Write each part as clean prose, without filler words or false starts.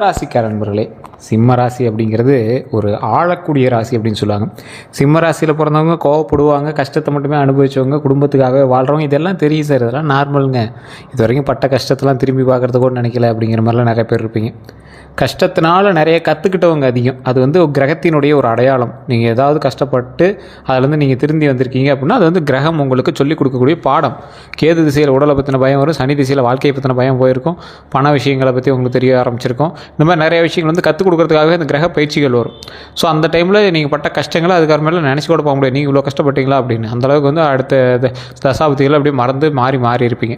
ராசிக்கார நண்பர்களே, சிம்ம ராசி அப்படிங்கிறது ஒரு ஆளக்கூடிய ராசி அப்படின்னு சொல்லுவாங்க. சிம்ம ராசியில் பிறந்தவங்க கோவப்படுவாங்க, கஷ்டத்தை மட்டுமே அனுபவிச்சவங்க, குடும்பத்துக்காகவே வாழ்கிறவங்க, இதெல்லாம் தெரியும் சார், இதெல்லாம் நார்மலுங்க. இது வரைக்கும் பட்ட கஷ்டத்தெல்லாம் திரும்பி பார்க்குறது கூட நினைக்கல அப்படிங்கிற மாதிரிலாம் நிறைய பேர் இருப்பீங்க. கஷ்டத்தினால நிறைய கற்றுக்கிட்டவங்க அதிகம். அது வந்து கிரகத்தினுடைய ஒரு அடையாளம். நீங்கள் ஏதாவது கஷ்டப்பட்டு அதிலேருந்து நீங்கள் திருந்தி வந்திருக்கீங்க அப்படின்னா அது வந்து கிரகம் உங்களுக்கு சொல்லிக் கொடுக்கக்கூடிய பாடம். கேது திசையில் உடலை பற்றின பயம் வரும், சனி திசையில் வாழ்க்கையை பற்றின பயம் போயிருக்கும், பண விஷயங்களை பற்றி உங்களுக்கு தெரிய ஆரம்பிச்சிருக்கும். இந்த மாதிரி நிறைய விஷயங்கள் வந்து கற்றுக் கொடுக்கறதுக்காகவே இந்த கிரக பயிற்சிகள் வரும். ஸோ அந்த டைமில் நீங்கள் பட்ட கஷ்டங்களை அதுக்கப்புறமேல நினச்சி கூட போக முடியாது, நீங்கள் இவ்வளோ கஷ்டப்பட்டீங்களா அப்படின்னு. அந்தளவுக்கு வந்து அடுத்த தசாபதிகள் அப்படியே மறந்து மாறி இருப்பீங்க.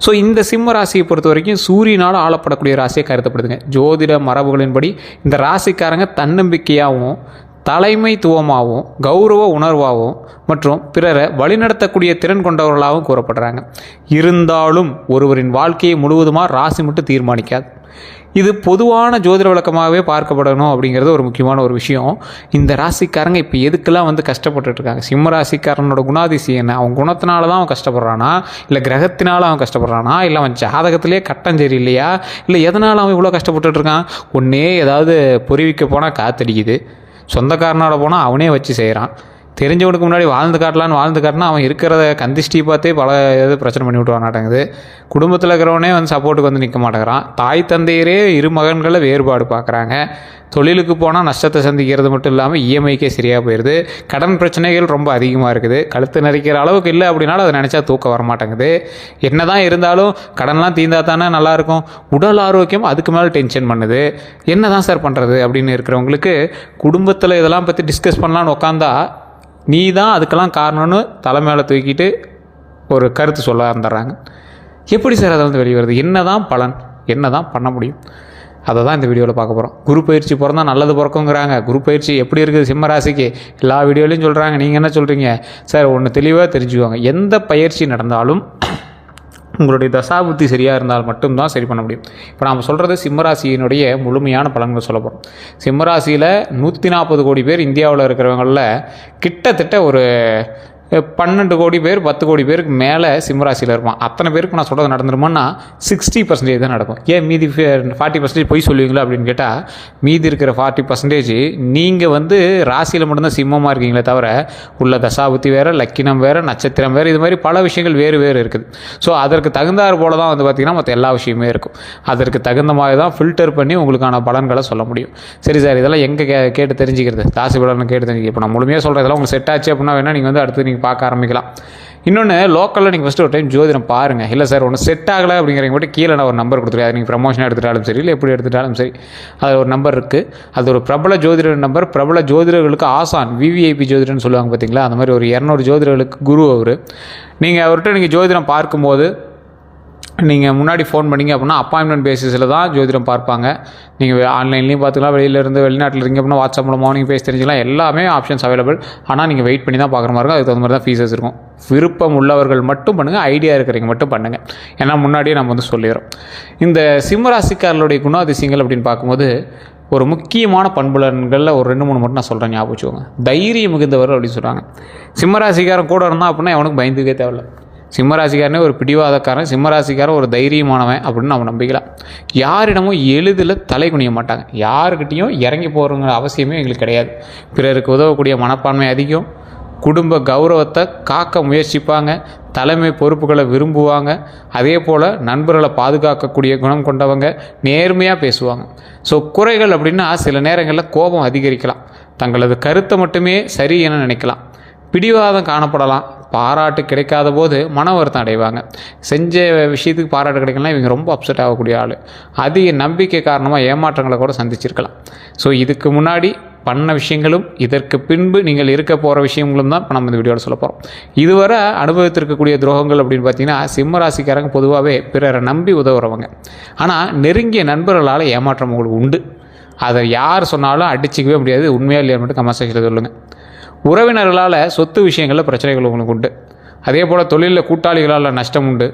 ஸோ இந்த சிம்ம ராசியை பொறுத்த வரைக்கும் சூரியனால் ஆளப்படக்கூடிய ராசியை கருதப்படுதுங்க. ஜோதிட மரபுகளின்படி இந்த ராசிக்காரங்க தன்னம்பிக்கையாகவும் தலைமைத்துவமாகவும் கௌரவ உணர்வாகவும் மற்றும் பிறரை வழிநடத்தக்கூடிய திறன் கொண்டவர்களாகவும் கூறப்படுறாங்க. இருந்தாலும் ஒருவரின் வாழ்க்கையை முழுவதுமாக ராசி மட்டும் தீர்மானிக்காது. இது பொதுவான ஜோதிட விளக்கமாகவே பார்க்கப்படணும் அப்படிங்கிறது ஒரு முக்கியமான ஒரு விஷயம். இந்த ராசிக்காரங்க இப்போ எதுக்கெல்லாம் வந்து கஷ்டப்பட்டுருக்காங்க? சிம்ம ராசிக்காரனோட குணாதிசயம் என்ன? அவன் குணத்தினால தான் அவன் கஷ்டப்படுறானா, இல்லை கிரகத்தினால அவன் கஷ்டப்படுறானா, இல்லை அவன் ஜாதகத்திலே கட்டம் சரி இல்லையா, இல்லை எதனால் அவன் இவ்வளோ கஷ்டப்பட்டுருக்கான்? ஒன்றே ஏதாவது பொறிவிக்க போனால் காத்தடிக்குது, சொந்தக்காரனோட போனால் அவனே வச்சு செய்கிறான், தெரிஞ்சவனுக்கு முன்னாடி வாழ்ந்து காட்டினா அவன் இருக்கிறத கந்திஷ்டி பார்த்தே பல இது பிரச்சனை பண்ணி விட்டு வரமாட்டேங்குது. குடும்பத்தில் இருக்கிறவனே வந்து சப்போர்ட்டுக்கு வந்து நிற்க மாட்டேங்கிறான். தாய் தந்தையரே இரு மகன்களை வேறுபாடு பார்க்குறாங்க. தொழிலுக்கு போனால் நஷ்டத்தை சந்திக்கிறது மட்டும் இல்லாமல் இஎம்ஐக்கே சரியாக போயிடுது. கடன் பிரச்சனைகள் ரொம்ப அதிகமாக இருக்குது. கழுத்து நெரிக்கிற அளவுக்கு இல்லை அப்படின்னாலும் அதை நினச்சா தூக்கம் வரமாட்டேங்குது. என்ன தான் இருந்தாலும் கடன்லாம் தீர்ந்தா தானே நல்லாயிருக்கும். உடல் ஆரோக்கியம் அதுக்கு மேலே டென்ஷன் பண்ணுது. என்ன தான் சார் பண்ணுறது அப்படின்னு இருக்கிறவங்களுக்கு குடும்பத்தில் இதெல்லாம் பற்றி டிஸ்கஸ் பண்ணலான்னு உட்காந்தா நீ தான் அதுக்கெல்லாம் காரணம்னு தலை மேலே தூக்கிட்டு ஒரு கருத்து சொல்ல வந்துடுறாங்க. எப்படி சார் அதை வந்து வெளியே வருது? என்ன தான் பலன், என்ன தான் பண்ண முடியும்? அதை தான் இந்த வீடியோவில் பார்க்க போகிறோம். குரு பயிற்சி பிறந்தால் நல்லது பிறக்குங்கிறாங்க. குரு பயிற்சி எப்படி இருக்குது சிம்ம ராசிக்கு? எல்லா வீடியோலையும் சொல்கிறாங்க. நீங்கள் என்ன சொல்கிறீங்க சார்? ஒன்று தெளிவாக தெரிஞ்சுக்குவாங்க. எந்த பயிற்சி நடந்தாலும் உங்களுடைய தசாபுத்தி சரியாக இருந்தால் மட்டும்தான் சரி பண்ண முடியும். இப்போ நாம் சொல்கிறது சிம்மராசியினுடைய முழுமையான பலன்கள் சொல்ல போகிறோம். சிம்மராசியில் 140 கோடி பேர் இந்தியாவில் இருக்கிறவங்களில் கிட்டத்தட்ட ஒரு 12 கோடி பேர் 10 கோடி பேருக்கு மேலே சிம்மராசியில் இருப்பான். அத்தனை பேருக்கு நான் சொல்கிறது நடந்துருமான்னா 60% தான் நடக்கும். ஏன் மீதி 40% பொய் சொல்லுவீங்களா அப்படின்னு கேட்டால், மீதி இருக்கிற 40% நீங்கள் வந்து ராசியில் மட்டும்தான் சிம்மமாக இருக்கீங்களே தவிர உள்ள தசாபுத்தி வேறு, லக்கினம் வேறு, நட்சத்திரம் வேறு, இது மாதிரி பல விஷயங்கள் வேறு இருக்குது. ஸோ அதற்கு தகுந்தாறு போல தான் வந்து பார்த்திங்கன்னா மற்ற எல்லா விஷயமே இருக்கும். அதற்கு தகுந்த மாதிரி தான் ஃபில்டர் பண்ணி உங்களுக்கான பலன்களை சொல்ல முடியும். சரி சார், இதெல்லாம் எங்கே கேட்டு தெரிஞ்சுக்கிறது? ராசி பலன் கேட்டு தெரிஞ்சுக்க. இப்போ நான் முழுமையாக சொல்கிறேன். இதெல்லாம் உங்களுக்கு செட் ஆச்சு அப்படின்னா வேணால் நீங்கள் வந்து அடுத்து நீங்கள் பார்க்க ஆரம்பிக்கலாம். இன்னொன்று, லோக்கலில் நீங்கள் ஃபஸ்ட்டு ஒரு டைம் ஜோதிடம் பாருங்கள். இல்லை சார் ஒன்று செட் ஆகலை அப்படிங்கிறவங்க மட்டும் கீழே நான் ஒரு நம்பர் கொடுத்துருக்கேன். அது நீங்கள் ப்ரமோஷனாக எடுத்துட்டாலும் சரி, இல்லை எப்படி எடுத்துட்டாலும் சரி, அது ஒரு நம்பர் இருக்குது. அது ஒரு பிரபல ஜோதிட நம்பர். பிரபல ஜோதிடர்களுக்கு ஆசான், விவிஐபி ஜோதிடர்னு சொல்லுவாங்க பார்த்தீங்களா, அந்த மாதிரி ஒரு 200 ஜோதிடர்களுக்கு குரு அவர். நீங்கள் அவர்கிட்ட நீங்கள் ஜோதிடம் பார்க்கும்போது நீங்கள் முன்னாடி ஃபோன் பண்ணிங்க அப்படின்னா அப்பாயின்மெண்ட் பேசிஸில் தான் ஜோதிடம் பார்ப்பாங்க. நீங்கள் ஆன்லைன்லேயும் பார்த்துக்கலாம், வெளிநாட்டில் இருக்கீங்க அப்படின்னா வாட்ஸ்அப் மூலமாக நீங்கள் பேசி தெரிஞ்சுக்கலாம். எல்லாமே ஆப்ஷன்ஸ் அவைலபிள். ஆனால் நீங்கள் வெயிட் பண்ணி தான் பார்க்குற மாதிரி இருக்கும். அதுக்கு தகுந்த மாதிரி தான் ஃபீஸஸ் இருக்கும். விருப்பம் உள்ளவர்கள் மட்டும் பண்ணுங்கள், ஐடியா இருக்கிறவங்க மட்டும் பண்ணுங்கள். ஏன்னா முன்னாடியே நம்ம வந்து சொல்லிடுறோம். இந்த சிம்மராசிக்காரர்களுடைய குணாதிசயங்கள் அப்படின்னு பார்க்கும்போது ஒரு முக்கியமான பண்புலன்களில் ஒரு 2-3 மட்டும் நான் சொல்கிறேன், ஞாபகம் வச்சுக்கோங்க. தைரியம் மிகுந்தவர் அப்படின்னு சொல்கிறாங்க. சிம்மராசிக்காரன் கூட இருந்தால் அப்படின்னா அவனுக்கு பயந்துக்கே தேவையில்லை. சிம்மராசிக்காரனே ஒரு பிடிவாதக்காரன், சிம்மராசிக்காரன் ஒரு தைரியமானவன் அப்படின்னு நம்ம நம்பிக்கலாம். யாரிடமும் எளிதில் தலை குனிய மாட்டாங்க. யாருக்கிட்டையும் இறங்கி போகிறவங்க அவசியமே எங்களுக்கு கிடையாது. பிறருக்கு உதவக்கூடிய மனப்பான்மை அதிகம். குடும்ப கௌரவத்தை காக்க முயற்சிப்பாங்க. தலைமை பொறுப்புகளை விரும்புவாங்க. அதே போல் நண்பர்களை பாதுகாக்கக்கூடிய குணம் கொண்டவங்க. நேர்மையாக பேசுவாங்க. ஸோ குறைகள் அப்படின்னா சில நேரங்களில் கோபம் அதிகரிக்கலாம். தங்களது கருத்தை மட்டுமே சரி என நினைக்கலாம். பிடிவாதம் காணப்படலாம். பாராட்டு கிடைக்காத போது மன வருத்தம் அடைவாங்க. செஞ்ச விஷயத்துக்கு பாராட்டு கிடைக்கலாம், இவங்க ரொம்ப அப்செட் ஆகக்கூடிய ஆள். அதிக நம்பிக்கை காரணமாக ஏமாற்றங்களை கூட சந்திச்சிருக்கலாம். ஸோ இதுக்கு முன்னாடி பண்ண விஷயங்களும் இதற்கு பின்பு நீங்கள் இருக்க போகிற விஷயங்களும் தான் இப்போ நம்ம இந்த வீடியோவில் சொல்ல போகிறோம். இதுவரை அனுபவித்திருக்கக்கூடிய துரோகங்கள் அப்படின்னு பார்த்தீங்கன்னா, சிம்ம ராசிக்காரங்க பொதுவாகவே பிறரை நம்பி உதவுறவங்க. ஆனால் நெருங்கிய நண்பர்களால் ஏமாற்றம் உங்களுக்கு உண்டு. அதை யார் சொன்னாலும் அடிச்சிக்கவே முடியாது. உண்மையாக இல்லையா மட்டும் கமெண்ட் செக்ஷனில் சொல்லுங்கள். உறவினர்களால் சொத்து விஷயங்களில் பிரச்சனைகள் உங்களுக்கு உண்டு. அதே போல் தொழிலில் கூட்டாளிகளால் நஷ்டம் உண்டு.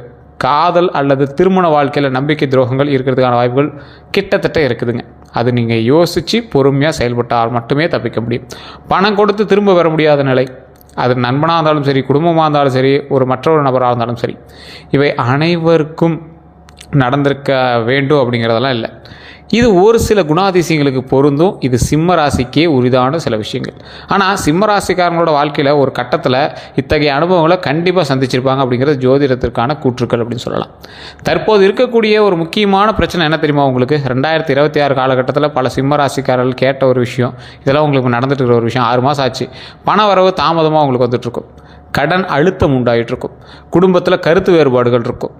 காதல் அல்லது திருமண வாழ்க்கையில் நம்பிக்கை துரோகங்கள் இருக்கிறதுக்கான வாய்ப்புகள் கிட்டத்தட்ட இருக்குதுங்க. அது நீங்கள் யோசித்து பொறுமையாக செயல்பட்டால் மட்டுமே தப்பிக்க முடியும். பணம் கொடுத்து திரும்ப வர முடியாத நிலை, அது நண்பனாக இருந்தாலும் சரி, குடும்பமாக இருந்தாலும் சரி, மற்றொரு நபராக இருந்தாலும் சரி, இவை அனைவருக்கும் நடந்திருக்க வேண்டும் அப்படிங்கிறதெல்லாம் இல்லை. இது ஒரு சில குணாதிசயங்களுக்கு பொருந்தும். இது சிம்ம ராசிக்கே உரிதான சில விஷயங்கள். ஆனால் சிம்ம ராசிக்காரங்களோட வாழ்க்கையில் ஒரு கட்டத்தில் இத்தகைய அனுபவங்களை கண்டிப்பாக சந்திச்சிருப்பாங்க அப்படிங்கிறது ஜோதிடத்திற்கான கூற்றுக்கள் அப்படின்னு சொல்லலாம். தற்போது இருக்கக்கூடிய ஒரு முக்கியமான பிரச்சனை என்ன தெரியுமா உங்களுக்கு? 2026 காலகட்டத்தில் பல சிம்ம ராசிக்காரர்கள் கேட்ட ஒரு விஷயம், இதெல்லாம் உங்களுக்கு நடந்துட்டு இருக்கிற ஒரு விஷயம். 6 மாதம் ஆச்சு, பண வரவு தாமதமாக உங்களுக்கு வந்துட்டுருக்கும், கடன் அழுத்தம் உண்டாகிட்டு இருக்கும், குடும்பத்தில் கருத்து வேறுபாடுகள் இருக்கும்,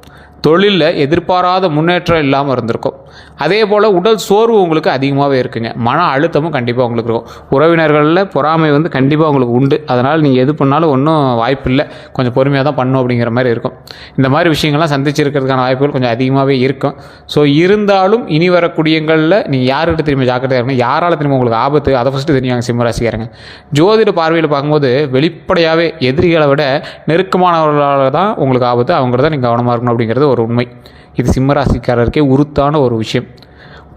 தொழிலில் எதிர்பாராத முன்னேற்றம் இல்லாமல் இருந்திருக்கும், அதே போல் உடல் சோர்வு உங்களுக்கு அதிகமாகவே இருக்குங்க, மன அழுத்தமும் கண்டிப்பாக உங்களுக்கு இருக்கும், உறவினர்களில் பொறாமை வந்து கண்டிப்பாக உங்களுக்கு உண்டு. அதனால் நீங்கள் எது பண்ணாலும் ஒன்றும் வாய்ப்பு இல்லை, கொஞ்சம் பொறுமையாக தான் பண்ணணும் அப்படிங்கிற மாதிரி இருக்கும். இந்த மாதிரி விஷயங்கள்லாம் சந்திச்சிருக்கிறதுக்கான வாய்ப்புகள் கொஞ்சம் அதிகமாகவே இருக்கும். ஸோ இருந்தாலும் இனி வரக்கூடியங்களில் நீங்கள் யார்கிட்ட திரும்ப ஜாக்கிரதையாக இருக்கணும், யாரால் திரும்ப உங்களுக்கு ஆபத்து, அதை ஃபஸ்ட்டு தெரிஞ்சுவாங்க சிம்மராசிக்காரங்க. ஜோதிட பார்வையில் பார்க்கும்போது வெளிப்படையாகவே எதிரிகளை விட நெருக்கமானவர்களால் தான் உங்களுக்கு ஆபத்து, அவங்கள தான் நீங்கள் கவனமாக இருக்கணும் அப்படிங்கிறது ஒரு உண்மை. இது சிம்மராசிக்காரருக்கே உறுத்தான ஒரு விஷயம்.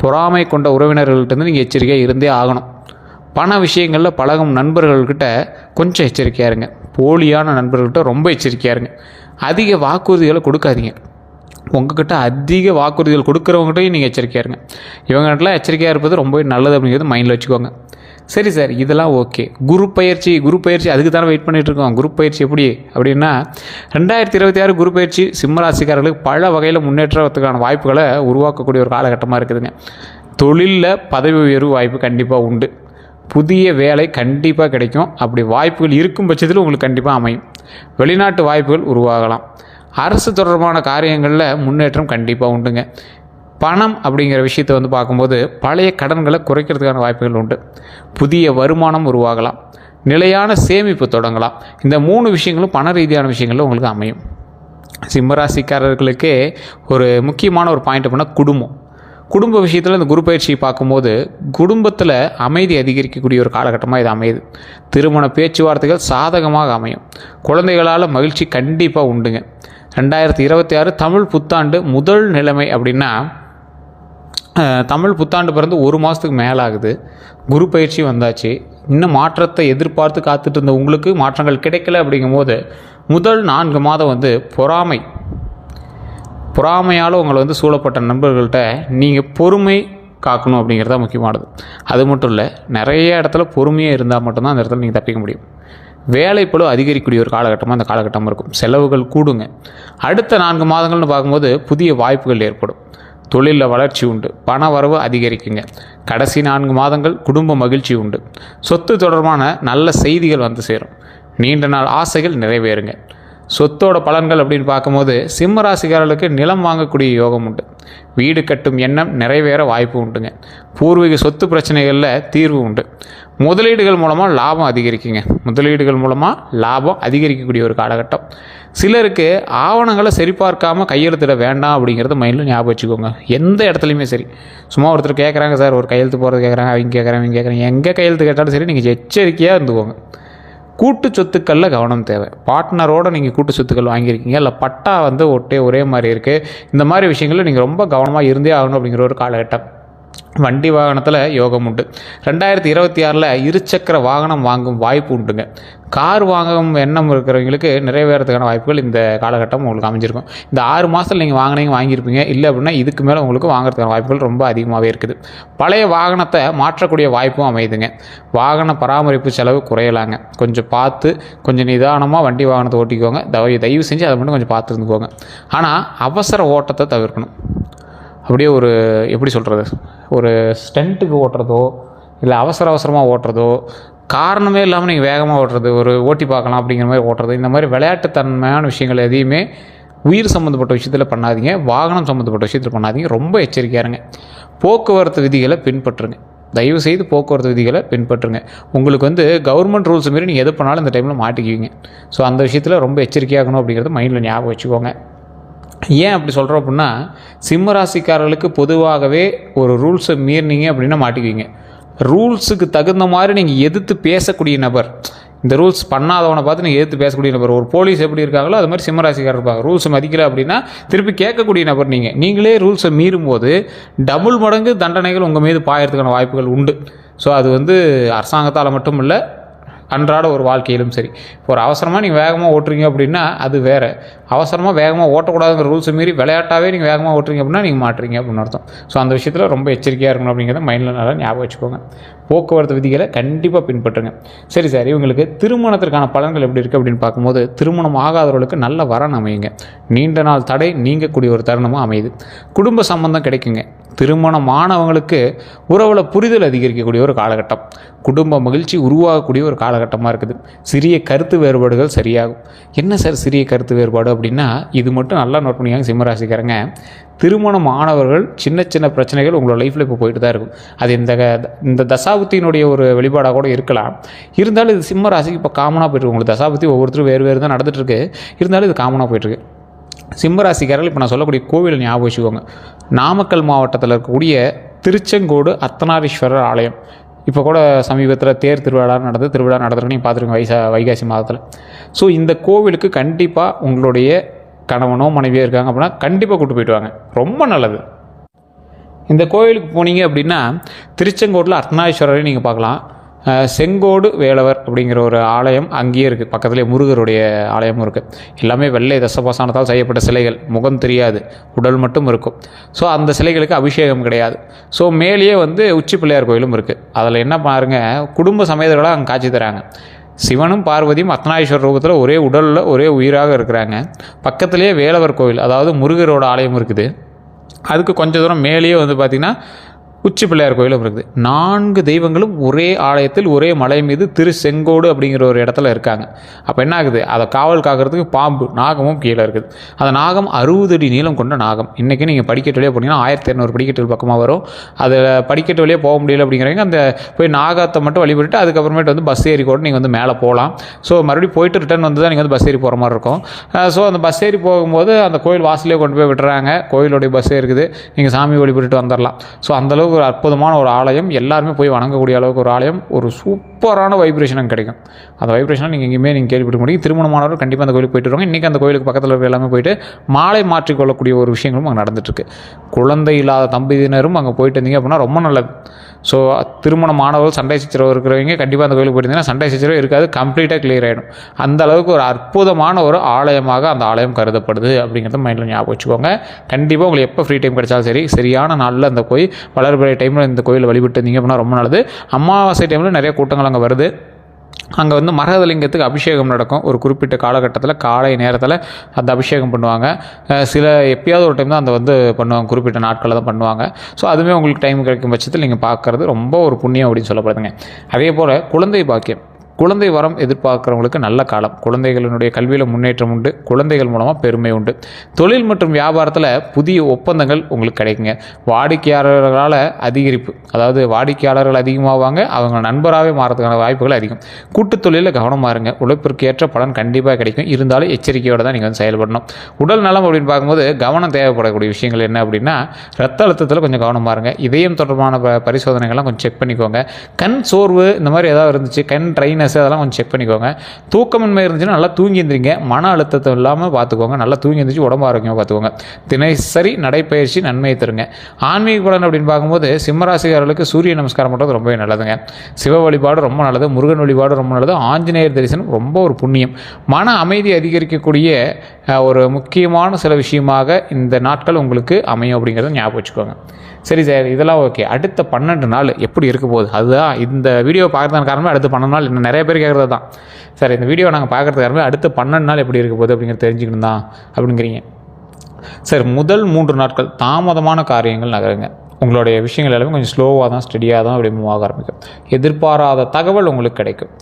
பொறாமை கொண்ட உறவினர்கள்ட்டேருந்து நீங்கள் எச்சரிக்கையாக இருந்தே ஆகணும். பண விஷயங்களில் பழகும் நண்பர்கள்கிட்ட கொஞ்சம் எச்சரிக்கையாக இருங்க. போலியான நண்பர்கள்கிட்ட ரொம்ப எச்சரிக்கையாக இருங்க. அதிக வாக்குறுதிகளை கொடுக்காதீங்க. உங்கள்கிட்ட அதிக வாக்குறுதிகள் கொடுக்குறவங்ககிட்டையும் நீங்கள் எச்சரிக்கையாக இருங்க. இவங்ககிட்டலாம் எச்சரிக்கையாக இருப்பது ரொம்ப நல்லது அப்படிங்கிறது மைண்டில் வச்சுக்கோங்க. சரி சார், இதெல்லாம் ஓகே. குரு பயிற்சி அதுக்கு தானே வெயிட் பண்ணிகிட்ருக்கோம். குரு பயிற்சி எப்படி அப்படின்னா, 2026 குரு பயிற்சி சிம்மராசிக்காரர்களுக்கு பல வகையில் முன்னேற்றத்துக்கான வாய்ப்புகளை உருவாக்கக்கூடிய ஒரு காலகட்டமாக இருக்குதுங்க. தொழிலில் பதவி உயர்வு வாய்ப்பு கண்டிப்பாக உண்டு. புதிய வேலை கண்டிப்பாக கிடைக்கும். அப்படி வாய்ப்புகள் இருக்கும் பட்சத்தில் உங்களுக்கு கண்டிப்பாக அமையும். வெளிநாட்டு வாய்ப்புகள் உருவாகலாம். அரசு தொடர்பான காரியங்களில் முன்னேற்றம் கண்டிப்பாக உண்டுங்க. பணம் அப்படிங்கிற விஷயத்தை வந்து பார்க்கும்போது பழைய கடன்களை குறைக்கிறதுக்கான வாய்ப்புகள் உண்டு. புதிய வருமானம் உருவாகலாம். நிலையான சேமிப்பு தொடங்கலாம். இந்த 3 விஷயங்களும் பண ரீதியான விஷயங்களும் உங்களுக்கு அமையும். சிம்மராசிக்காரர்களுக்கே ஒரு முக்கியமான ஒரு பாயிண்ட் அப்படின்னா குடும்ப விஷயத்தில் இந்த குரு பயிற்சியை பார்க்கும்போது குடும்பத்தில் அமைதி அதிகரிக்கக்கூடிய ஒரு காலகட்டமாக இது அமையுது. திருமண பேச்சுவார்த்தைகள் சாதகமாக அமையும். குழந்தைகளால் மகிழ்ச்சி கண்டிப்பாக உண்டுங்க. 2026 தமிழ் புத்தாண்டு முதல் நிலைமை அப்படின்னா, தமிழ் புத்தாண்டு பிறந்து 1 மாதத்துக்கு மேலே ஆகுது. குரு பயிற்சி வந்தாச்சு. இன்னும் மாற்றத்தை எதிர்பார்த்து காத்துட்டு இருந்த உங்களுக்கு மாற்றங்கள் கிடைக்கல. அப்படிங்கும்போது முதல் 4 மாதம் வந்து பொறாமையால் உங்களை வந்து சூழப்பட்ட நண்பர்கள்ட்ட நீங்கள் பொறுமை காக்கணும் அப்படிங்கிறது தான் முக்கியமானது. அது மட்டும் இல்லை, நிறைய இடத்துல பொறுமையாக இருந்தால் மட்டும்தான் அந்த இடத்துல நீங்கள் தப்பிக்க முடியும். வேலைப்பளு அதிகரிக்கக்கூடிய ஒரு காலகட்டமாக அந்த காலகட்டம் இருக்கும். செலவுகள் கூடுங்க. அடுத்த 4 மாதங்கள்னு பார்க்கும்போது புதிய வாய்ப்புகள் ஏற்படும். தொழிலில் வளர்ச்சி உண்டு. பண வரவு அதிகரிக்குங்க. கடைசி 4 மாதங்கள் குடும்ப மகிழ்ச்சி உண்டு. சொத்து தொடர்பான நல்ல செய்திகள் வந்து சேரும். நீண்ட நாள் ஆசைகள் நிறைவேறுங்க. சொத்தோட பலன்கள் அப்படின்னு பார்க்கும்போது சிம்ம ராசிக்காரர்களுக்கு நிலம் வாங்கக்கூடிய யோகம் உண்டு. வீடு கட்டும் எண்ணம் நிறைவேற வாய்ப்பு உண்டுங்க. பூர்வீக சொத்து பிரச்சனைகளில் தீர்வு உண்டு. முதலீடுகள் மூலமாக லாபம் அதிகரிக்கக்கூடிய ஒரு காலகட்டம். சிலருக்கு ஆவணங்களை சரிபார்க்காமல் கையெழுத்திட வேண்டாம் அப்படிங்கிறது மைண்டில் ஞாபகம் வச்சுக்கோங்க. எந்த இடத்துலையுமே சரி, சும்மா ஒருத்தர் கேட்குறாங்க சார், ஒரு கையெழுத்து போகிறது கேட்குறாங்க, அவங்க கேட்குறாங்க, எங்கே கையெழுத்து கேட்டாலும் சரி, நீங்கள் எச்சரிக்கையாக இருந்துக்கோங்க. கூட்டு சொத்துக்களில் கவனம் தேவை. பார்ட்னரோடு நீங்கள் கூட்டு சொத்துக்கள் வாங்கியிருக்கீங்க, இல்லை பட்டா வந்து ஒரே மாதிரி இருக்குது, இந்த மாதிரி விஷயங்களில் நீங்கள் ரொம்ப கவனமாக இருந்தே ஆகணும் அப்படிங்கிற ஒரு காலகட்டம். வண்டி வாகனத்தில் யோகம் உண்டு. 2026 இருசக்கர வாகனம் வாங்கும் வாய்ப்பு உண்டுங்க. கார் வாங்கும் எண்ணம் இருக்கிறவங்களுக்கு நிறைவேறதுக்கான வாய்ப்புகள் இந்த காலகட்டம் உங்களுக்கு அமைஞ்சிருக்கும். இந்த 6 மாதத்தில் நீங்கள் வாங்கியிருப்பீங்க. இல்லை அப்படின்னா இதுக்கு மேலே உங்களுக்கு வாங்குறதுக்கான வாய்ப்புகள் ரொம்ப அதிகமாகவே இருக்குது. பழைய வாகனத்தை மாற்றக்கூடிய வாய்ப்பும் அமையுதுங்க. வாகன பராமரிப்பு செலவு குறையலாங்க. கொஞ்சம் பார்த்து, கொஞ்சம் நிதானமாக வண்டி வாகனத்தை ஓட்டிக்கோங்க. தயவு செஞ்சு அதை மட்டும் கொஞ்சம் பார்த்து இருந்துக்கோங்க. ஆனால் அவசர ஓட்டத்தை தவிர்க்கணும். அப்படியே ஒரு ஸ்டண்ட்டுக்கு ஓட்டுறதோ, இல்லை அவசரமாக ஓட்டுறதோ, காரணமே இல்லாமல் நீங்கள் வேகமாக ஓட்டுறது, ஓட்டி பார்க்கலாம் அப்படிங்கிற மாதிரி ஓட்டுறது, இந்த மாதிரி விளையாட்டுத்தன்மையான விஷயங்கள் எதையுமே உயிர் சம்மந்தப்பட்ட விஷயத்தில் பண்ணாதீங்க. வாகனம் சம்மந்தப்பட்ட விஷயத்தில் பண்ணாதீங்க. ரொம்ப எச்சரிக்கையாக இருங்க. போக்குவரத்து விதிகளை பின்பற்றுங்க. தயவுசெய்து போக்குவரத்து விதிகளை பின்பற்றுங்க. உங்களுக்கு வந்து கவர்மெண்ட் ரூல்ஸ் மாரி நீங்கள் எது பண்ணாலும் இந்த டைமில் மாட்டிக்குவீங்க. ஸோ அந்த விஷயத்தில் ரொம்ப எச்சரிக்கையாகணும் அப்படிங்கிறது மைண்டில் ஞாபகம் வச்சுக்கோங்க. ஏன் அப்படி சொல்கிறோம் அப்படின்னா, சிம்ம ராசிக்காரர்களுக்கு பொதுவாகவே ஒரு ரூல்ஸை மீறினீங்க அப்படின்னா மாட்டிக்குவீங்க. ரூல்ஸுக்கு தகுந்த மாதிரி நீங்கள் எதிர்த்து பேசக்கூடிய நபர், இந்த ரூல்ஸ் பண்ணாதவனை பார்த்து நீங்கள் எதிர்த்து பேசக்கூடிய நபர், ஒரு போலீஸ் எப்படி இருக்காங்களோ அது மாதிரி சிம்ம ராசிக்காரர் இருப்பாங்க. ரூல்ஸை மதிக்கல அப்படின்னா திருப்பி கேட்கக்கூடிய நபர் நீங்களே ரூல்ஸை மீறும் போது டபுள் மடங்கு தண்டனைகள் உங்கள் மீது பாயறதுக்கான வாய்ப்புகள் உண்டு. ஸோ அது வந்து அரசாங்கத்தால் மட்டும் இல்லை, அன்றாட ஒரு வாழ்க்கையிலும் சரி. இப்போ ஒரு அவசரமாக நீங்கள் வேகமாக ஓட்டுறீங்க அப்படின்னா அது வேறு. அவசரமாக வேகமாக ஓட்டக்கூடாதுங்கிற ரூல்ஸை மீறி விளையாட்டாகவே நீங்கள் வேகமாக ஓட்டுறீங்க அப்படின்னா நீங்கள் மாட்டுறீங்க அப்படின்னு அர்த்தம். ஸோ அந்த விஷயத்தில் ரொம்ப எச்சரிக்கையாக இருக்கணும் அப்படிங்கிறத மைண்டில் நல்லா ஞாபகம் வச்சுக்கோங்க. போக்குவரத்து விதிகளை கண்டிப்பாக பின்பற்றுங்க. சரி சார், இவங்களுக்கு திருமணத்திற்கான பலன்கள் எப்படி இருக்குது அப்படின்னு பார்க்கும்போது, திருமணம் ஆகாதவர்களுக்கு நல்ல வரன் அமையுங்க. நீண்ட நாள் தடை நீங்கக்கூடிய ஒரு தருணமாக அமையுது. குடும்ப சம்பந்தம் கிடைக்குங்க. திருமணமானவங்களுக்கு உறவில் புரிதல் அதிகரிக்கக்கூடிய ஒரு காலகட்டம். குடும்ப மகிழ்ச்சி உருவாகக்கூடிய ஒரு காலகட்டமாக இருக்குது. சிறிய கருத்து வேறுபாடுகள் சரியாகும். என்ன சார் சிறிய கருத்து வேறுபாடு அப்படின்னா, இது மட்டும் நல்லா நோட் பண்ணிக்காங்க சிம்மராசிக்காரங்க. திருமணம் ஆனவர்கள் சின்ன சின்ன பிரச்சனைகள் உங்களோட லைஃப்பில் இப்போ போயிட்டு தான் இருக்கும். அது இந்த தசாபுத்தியினுடைய ஒரு வெளிப்பாடாக கூட இருக்கலாம். இருந்தாலும் இது சிம்மராசிக்கு இப்போ காமனாக போயிட்டுருக்கு. உங்களுக்கு தசாபுத்தி ஒவ்வொருத்தரும் வேறு வேறு தான் நடந்துகிட்ருக்கு. இருந்தாலும் இது காமனாக போயிட்டுருக்கு. சிம்மராசிக்காரர்கள் இப்போ நான் சொல்லக்கூடிய கோவிலை ஞாபகம் வச்சுக்கோங்க. நாமக்கல் மாவட்டத்தில் இருக்கக்கூடிய திருச்செங்கோடு அர்த்தநாரீஸ்வரர் ஆலயம். இப்போ கூட சமீபத்தில் திருவிழா நடந்திருக்கு. நீங்கள் பார்த்துருங்க வைகாசி மாதத்தில். ஸோ இந்த கோவிலுக்கு கண்டிப்பாக உங்களுடைய கணவனோ மனைவியோ இருக்காங்க அப்படின்னா கண்டிப்பாக கூப்பிட்டு போயிட்டு வாங்க. ரொம்ப நல்லது. இந்த கோவிலுக்கு போனீங்க அப்படின்னா திருச்செங்கோட்டில் அர்த்தநாரீஸ்வரரை நீங்கள் பார்க்கலாம். செங்கோடு வேலவர் அப்படிங்கிற ஒரு ஆலயம் அங்கேயே இருக்குது. பக்கத்துலேயே முருகருடைய ஆலயமும் இருக்குது. எல்லாமே வெள்ளை தசபாசானத்தால் செய்யப்பட்ட சிலைகள். முகம் தெரியாது, உடல் மட்டும் இருக்கும். ஸோ அந்த சிலைகளுக்கு அபிஷேகம் கிடையாது. ஸோ மேலேயே உச்சி பிள்ளையார் கோயிலும் இருக்குது. அதில் என்ன பாருங்கள், குடும்ப சமேதர்களாக அங்கே காட்சி தராங்க. சிவனும் பார்வதியும் அர்த்தநாரீஸ்வரர் ரூபத்தில் ஒரே உடலில் ஒரே உயிராக இருக்கிறாங்க. பக்கத்துலேயே வேலவர் கோவில், அதாவது முருகரோட ஆலயம் இருக்குது. அதுக்கு கொஞ்சம் தூரம் மேலேயே பார்த்திங்கன்னா உச்சி பிள்ளையார் கோயிலும் இருக்குது. 4 தெய்வங்களும் ஒரே ஆலயத்தில் ஒரே மலை மீது திருச்செங்கோடு அப்படிங்கிற ஒரு இடத்துல இருக்காங்க. அப்போ என்ன ஆகுது, அதை காவல் காக்கிறதுக்கு பாம்பு நாகமும் கீழே இருக்குது. அந்த நாகம் 60 அடி நீளம் கொண்ட நாகம். இன்றைக்கி நீங்கள் படிக்கட்டு வழியாக போனீங்கன்னா 1200 படிக்கட்டுகள் பக்கமாக வரும். அதில் படிக்கட்டு வழியாக போக முடியல அப்படிங்கிறவங்க அந்த போய் நாகத்தை மட்டும் வழிபட்டு அதுக்கப்புறமேட்டு பஸ் ஏறி கூட நீங்கள் மேலே போகலாம். ஸோ மறுபடியும் போயிட்டு ரிட்டர்ன் தான் நீங்கள் பஸ் ஏறி போகிற மாதிரி இருக்கும். ஸோ அந்த பஸ் ஏறி போகும்போது அந்த கோயில் வாசலே கொண்டு போய் விட்டுறாங்க. கோயிலுடைய பஸ்ஸே இருக்குது. நீங்கள் சாமி வழிபட்டுட்டு வந்துடலாம். ஸோ அந்தளவுக்கு ஒரு அற்புதமான ஒரு ஆலயம். எல்லாருமே போய் வணங்கக்கூடிய அளவுக்கு ஒரு ஆலயம். ஒரு சூப்பரான வைப்ரேஷன் அங்கே கிடைக்கும். அந்த வைப்ரேஷனை நீங்கள் எங்கேயுமே கேள்விப்பட முடியும். திருமணமானவர்கள் கண்டிப்பாக அந்த கோயிலுக்கு போயிட்டு வருவாங்க. இன்றைக்கி அந்த கோயிலுக்கு பக்கத்தில் இருக்க எல்லாமே போயிட்டு மாலை மாற்றிக்கொள்ளக்கூடிய ஒரு விஷயங்களும் அங்கே நடந்துட்டுருக்கு. குழந்தை இல்லாத தம்பதியினரும் அங்கே போயிட்டு இருந்தீங்க அப்படின்னா ரொம்ப நல்லது. ஸோ திருமணமானவர்கள் சண்டை சச்சரவு இருக்கிறவங்க கண்டிப்பாக அந்த கோயிலுக்கு போயிருந்தீங்கன்னா சண்டை சச்சரவு இருக்காது, கம்ப்ளீட்டாக கிளியர் ஆகிடும். அந்த அளவுக்கு ஒரு அற்புதமான ஒரு ஆலயமாக அந்த ஆலயம் கருதப்படுது அப்படிங்கிறத மைண்டில் ஞாபகம் வச்சுக்கோங்க. கண்டிப்பாக உங்களுக்கு எப்போ ஃப்ரீ டைம் கிடைச்சாலும் சரி, சரியான நாளில் அந்த கோயில் வளர்பிறை டைமில் இந்த கோயிலை வழிபட்டு இருந்தீங்க அப்படின்னா ரொம்ப நல்லது. அமாவாசை டைமில் நிறைய கூட்டங்கள் அங்கே வருது. அங்கே மரகதலிங்கத்துக்கு அபிஷேகம் நடக்கும். ஒரு குறிப்பிட்ட காலகட்டத்தில் காலை நேரத்தில் அந்த அபிஷேகம் பண்ணுவாங்க. சில எப்பயாவது ஒரு டைம் தான் அந்த பண்ணுவாங்க, குறிப்பிட்ட நாட்களில் தான் பண்ணுவாங்க. ஸோ அதுவுமே உங்களுக்கு டைம் கிடைக்கும் பட்சத்தில் நீங்கள் பார்க்குறது ரொம்ப ஒரு புண்ணியம் அப்படின்னு சொல்லப்படுதுங்க. அதே போல் குழந்தை பாக்கியம், குழந்தை வரம் எதிர்பார்க்குறவங்களுக்கு நல்ல காலம். குழந்தைகளினுடைய கல்வியில் முன்னேற்றம் உண்டு. குழந்தைகள் மூலமாக பெருமை உண்டு. தொழில் மற்றும் வியாபாரத்தில் புதிய ஒப்பந்தங்கள் உங்களுக்கு கிடைக்குங்க. வாடிக்கையாளர்களால் அதிகரிப்பு, அதாவது வாடிக்கையாளர்கள் அதிகமாகுவாங்க, அவங்க நண்பராகவே மாறதுக்கான வாய்ப்புகள் அதிகம். கூட்டுத் தொழிலில் கவனமாக இருங்க. உழைப்பிற்கு ஏற்ற பலன் கண்டிப்பாக கிடைக்கும். இருந்தாலும் எச்சரிக்கையோடு தான் நீங்கள் செயல்படணும். உடல் நலம் அப்படின்னு பார்க்கும்போது கவனம் தேவைப்படக்கூடிய விஷயங்கள் என்ன அப்படின்னா, ரத்த அழுத்தத்தில் கொஞ்சம் கவனமாக இருங்க. இதயம் தொடர்பான பரிசோதனைகள்லாம் கொஞ்சம் செக் பண்ணிக்கோங்க. கண் சோர்வு இந்த மாதிரி ஏதாவது இருந்துச்சு, கண் ட்ரைனஸ் அதெல்லாம் கொஞ்சம் செக் பண்ணிக்கோங்க. தூக்கமின்மை இருந்துச்சுன்னா நல்லா தூங்கி எந்திரிங்க. மன அழுத்தத்தை இல்லாமல் பார்த்துக்கோங்க. நல்லா தூங்கி எந்திரிச்சு உடம்பு ஆரோக்கியமாக பார்த்துக்கோங்க. தினசரி நடைப்பயிற்சி நன்மையை தருங்க. ஆன்மீக பலன் அப்படின்னு பார்க்கும்போது சிம்மராசிக்காரர்களுக்கு சூரிய நமஸ்காரம் பண்ணுறது ரொம்பவே நல்லதுங்க. சிவ வழிபாடு ரொம்ப நல்லது. முருகன் வழிபாடு ரொம்ப நல்லது. ஆஞ்சநேயர் தரிசனம் ரொம்ப ஒரு புண்ணியம். மன அமைதி அதிகரிக்கக்கூடிய ஒரு முக்கியமான சில விஷயமாக இந்த நாட்கள் உங்களுக்கு அமையும் அப்படிங்கிறத ஞாபகம் வச்சுக்கோங்க. சரி சார், இதெல்லாம் ஓகே. அடுத்த 12 நாள் எப்படி இருக்க போகுது, அதுதான் இந்த வீடியோ பார்க்குறதுக்கு காரணமே. அடுத்த 12 நாள் இன்னும் நிறைய பேர் கேட்குறது தான். சார் இந்த வீடியோ நாங்கள் பார்க்குறதுக்கு காரணமே அடுத்த 12 நாள் எப்படி இருக்க போகுது அப்படிங்கிறது தெரிஞ்சுக்கணும் தான் அப்படிங்கிறீங்க. சார் முதல் 3 நாட்கள் தாமதமான காரியங்கள் நகருங்க. உங்களுடைய விஷயங்கள் எல்லாமே கொஞ்சம் ஸ்லோவாக தான், ஸ்டடியாக தான் அப்படி மூவ் ஆக ஆரம்பிக்கும். எதிர்பாராத தகவல் உங்களுக்கு கிடைக்கும்.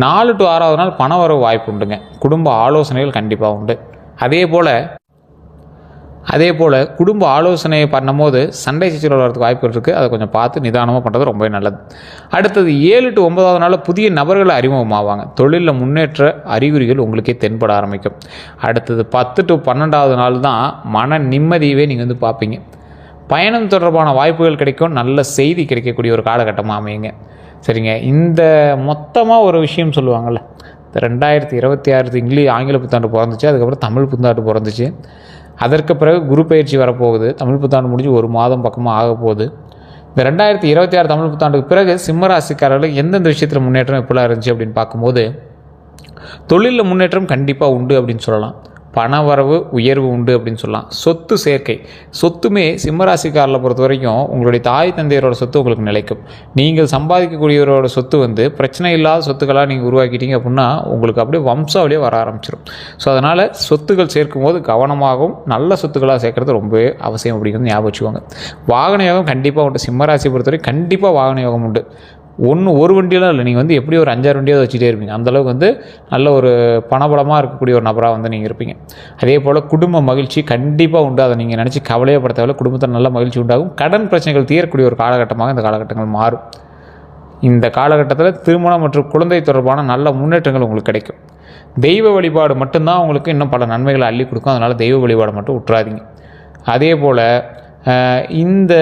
4 to 6வது நாள் பண வரவு வாய்ப்பு உண்டுங்க. குடும்ப ஆலோசனைகள் கண்டிப்பாக உண்டு. அதே போல் குடும்ப ஆலோசனையை பண்ணும்போது சண்டை சச்சரவு வரதுக்கு வாய்ப்புகள் இருக்குது. அதை கொஞ்சம் பார்த்து நிதானமாக பண்ணுறது ரொம்பவே நல்லது. அடுத்தது 7 to 9வது நாள் புதிய நபர்களை அறிமுகமாவாங்க. தொழிலில் முன்னேற்ற அறிகுறிகள் உங்களுக்கே தென்பட ஆரம்பிக்கும். அடுத்தது 10 to 12வது நாள் தான் மன நிம்மதியவே நீங்கள் பார்ப்பீங்க. பயணம் தொடர்பான வாய்ப்புகள் கிடைக்கும். நல்ல செய்தி கிடைக்கக்கூடிய ஒரு காலகட்டமாக அமையுங்க. சரிங்க, இந்த மொத்தமாக ஒரு விஷயம் சொல்லுவாங்கள்ல, 2026 ஆங்கில புத்தாண்டு பிறந்துச்சு, அதுக்கப்புறம் தமிழ் புத்தாண்டு பிறந்துச்சு. அதற்கு பிறகு குரு பயிற்சி வரப்போகுது. தமிழ் புத்தாண்டு முடிஞ்சு 1 மாதம் பக்கமாக ஆக போகுது. இந்த 2026 தமிழ் புத்தாண்டுக்கு பிறகு சிம்ம ராசிக்காரர்களுக்கு எந்தெந்த விஷயத்தில் முன்னேற்றம் எப்படிலாம் இருந்துச்சு அப்படின்னு பார்க்கும்போது, தொழிலில் முன்னேற்றம் கண்டிப்பாக உண்டு அப்படின்னு சொல்லலாம். பண வரவு உயர்வு உண்டு அப்படின்னு சொல்லலாம். சொத்து சேர்க்கை, சொத்துமே சிம்மராசிக்காரில் பொறுத்த வரைக்கும் உங்களுடைய தாய் தந்தையரோட சொத்து உங்களுக்கு நிலைக்கும். நீங்கள் சம்பாதிக்கக்கூடியவரோட சொத்து பிரச்சனை இல்லாத சொத்துக்களாக நீங்கள் உருவாக்கிட்டீங்க அப்படின்னா உங்களுக்கு அப்படியே வம்சாவளியே வர ஆரம்பிச்சிடும். ஸோ அதனால் சொத்துக்கள் சேர்க்கும் போது கவனமாகவும் நல்ல சொத்துக்களாக சேர்க்கறது ரொம்பவே அவசியம் அப்படிங்கிறது ஞாபகம் வச்சுக்கோங்க. வாகன யோகம் கண்டிப்பாக உண்டு. சிம்மராசியை பொறுத்தவரை கண்டிப்பாக வாகன யோகம் உண்டு. ஒரு வண்டியெல்லாம் இல்லை, நீங்கள் எப்படி ஒரு 5-6 வண்டியாவது வச்சுட்டே இருப்பீங்க. அந்தளவுக்கு நல்ல ஒரு பணபலமாக இருக்கக்கூடிய ஒரு நபராக நீங்கள் இருப்பீங்க. அதே போல் குடும்ப மகிழ்ச்சி கண்டிப்பாக உண்டு. அதை நீங்கள் நினச்சி கவலையப்பட தேவையில்லை. குடும்பத்தில் நல்ல மகிழ்ச்சி உண்டாகும். கடன் பிரச்சனைகள் தீரக்கூடிய ஒரு காலகட்டமாக இந்த காலகட்டங்கள் மாறும். இந்த காலகட்டத்தில் திருமணம் மற்றும் குழந்தை தொடர்பான நல்ல முன்னேற்றங்கள் உங்களுக்கு கிடைக்கும். தெய்வ வழிபாடு மட்டும்தான் உங்களுக்கு இன்னும் பல நன்மைகளை அள்ளி கொடுக்கும். அதனால் தெய்வ வழிபாடு மட்டும் விட்டுறாதீங்க. அதே போல் இந்த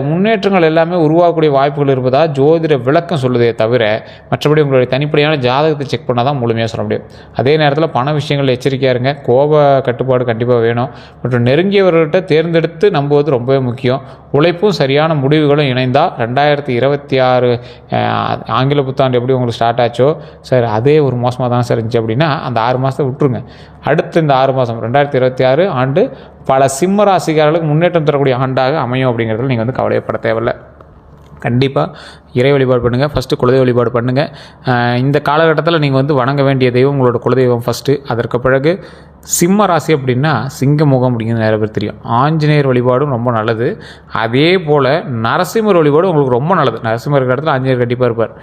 முன்னேற்றங்கள் எல்லாமே உருவாகக்கூடிய வாய்ப்புகள் இருப்பதாக ஜோதிட விளக்கம் சொல்லுதே தவிர மற்றபடி உங்களுடைய தனிப்படையான ஜாதகத்தை செக் பண்ணால் தான் முழுமையாக சொல்ல முடியும். அதே நேரத்தில் பண விஷயங்கள் எச்சரிக்கையாக இருங்க. கோப கட்டுப்பாடு கண்டிப்பாக வேணும். மற்றும் நெருங்கியவர்கள்ட்ட தேர்ந்தெடுத்து நம்புவது ரொம்பவே முக்கியம். உழைப்பும் சரியான முடிவுகளும் இணைந்தால் 2026 ஆங்கில புத்தாண்டு எப்படி உங்களுக்கு ஸ்டார்ட் ஆச்சோ சார் அதே ஒரு மாதமாக தான் சார் இருந்துச்சு அப்படின்னா அந்த 6 மாதத்தை விட்டுருங்க. அடுத்து இந்த 6 மாதம் 2026 ஆண்டு பல சிம்ம ராசிக்காரர்களுக்கு முன்னேற்றம் தரக்கூடிய ஆண்டாக அமையும் அப்படிங்கிறதுல நீங்கள் கவலைப்பட தேவையில்லை. கண்டிப்பாக இறை வழிபாடு பண்ணுங்கள். ஃபஸ்ட்டு குலதெய்வ வழிபாடு பண்ணுங்கள். இந்த காலகட்டத்தில் நீங்கள் வணங்க வேண்டிய தெய்வம் உங்களோட குலதெய்வம் ஃபஸ்ட்டு. அதற்கு பிறகு சிம்ம ராசி அப்படின்னா சிங்கமுகம் அப்படிங்கிறது நிறைய பேர் தெரியும். ஆஞ்சநேயர் வழிபாடும் ரொம்ப நல்லது. அதே போல் நரசிம்மர் வழிபாடும் உங்களுக்கு ரொம்ப நல்லது. நரசிம்மர் இருக்கிற இடத்துல ஆஞ்சநேயர் கண்டிப்பாக இருப்பார்.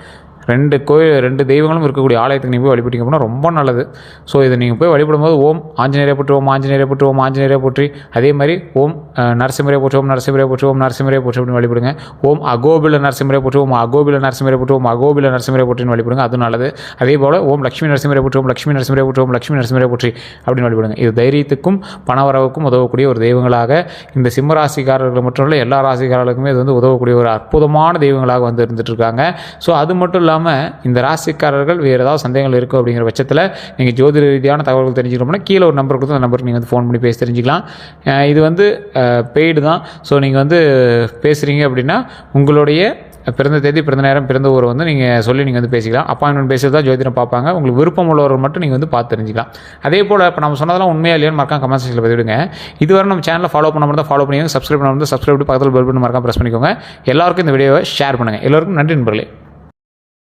2 தெய்வங்களும் இருக்கக்கூடிய ஆலயத்துக்கு நீங்கள் போய் வழிபட்டிங்க அப்படின்னா ரொம்ப நல்லது. ஸோ இதை நீங்கள் போய் வழிபடும்போது ஓம் ஆஞ்சநேயரை போற்றி, ஓம் ஆஞ்சநேயரை போற்றி, ஓம் ஆஞ்சநேயரை போற்றி, அதே மாதிரி ஓம் நரசிம்மரை போற்றி, ஓம் நரசிம்மரை போற்றி, ஓம் நரசிம்மரை போற்றி அப்படின்னு வழிபடுங்க. ஓம் அகோபில நரசிம்மரை போற்றி, ஓம் அகோபில நரசிம்மரை போற்றி, ஓம் அகோபில நரசிம்மரை போற்றின்னு வழிபடுங்க. அது நல்லது. அதே போல் ஓம் லட்சுமி நரசிம்மரை போற்றி, ஓம் லட்சுமி நரசிம்மரை போற்றி, ஓம் லட்சுமி நரசிம்மரை போற்றி அப்படின்னு வழிபடுங்க. இது தைரியத்துக்கும் பணவரவுக்கும் உதவக்கூடிய ஒரு தெய்வங்களாக இந்த சிம்ம ராசிக்காரர்கள் மட்டும் இல்லை எல்லா ராசிக்காரர்களுக்குமே இது உதவக்கூடிய ஒரு அற்புதமான தெய்வங்களாக இருந்துட்டு இருக்காங்க. ஸோ அது மட்டும் இல்லாமல் இந்த ராசிக்காரர்கள் வேறு ஏதாவது சந்தேகங்கள் இருக்கும் அப்படிங்கிற பட்சத்தில் நீங்கள் ஜோதிட ரீதியான தகவல்கள் தெரிஞ்சுக்கணும்னா கீழே ஒரு நம்பர் கொடுத்து அந்த நம்பருக்கு நீங்கள் ஃபோன் பண்ணி பேசி தெரிஞ்சுக்கலாம். இது பெய்டு தான். ஸோ நீங்கள் பேசுகிறீங்க அப்படின்னா உங்களுடைய பிறந்த தேதி, பிறந்த நேரம், பிறந்த ஊரை நீங்கள் சொல்லி நீங்கள் பேசிக்கலாம். அப்பாயின்மெண்ட் பேசி தான் ஜோதிடம் பார்ப்பாங்க. உங்களுக்கு விருப்பம் உள்ளவர்கள் மட்டும் நீங்கள் பார்த்து தெரிஞ்சிக்கலாம். அதே போல் இப்போ நம்ம சொன்னதெல்லாம் உண்மையாக இல்லையான்னு மறக்காம கமெண்ட் செக்ஷனில் பதிவிடுங்க. இதுவரை நம்ம சேனலை ஃபாலோ பண்ண மட்டும் ஃபாலோ பண்ணிக்கோங்க. சப்ஸ்கிரைப் பண்ண சப்ஸ்கிரைப் பக்கத்தில் பெல் பட்டன் மறக்காம ப்ரெஸ் பண்ணிக்கோங்க. எல்லாருக்கும் இந்த வீடியோவை ஷேர் பண்ணுங்கள். எல்லோருக்கும் நன்றி நண்பர்களே.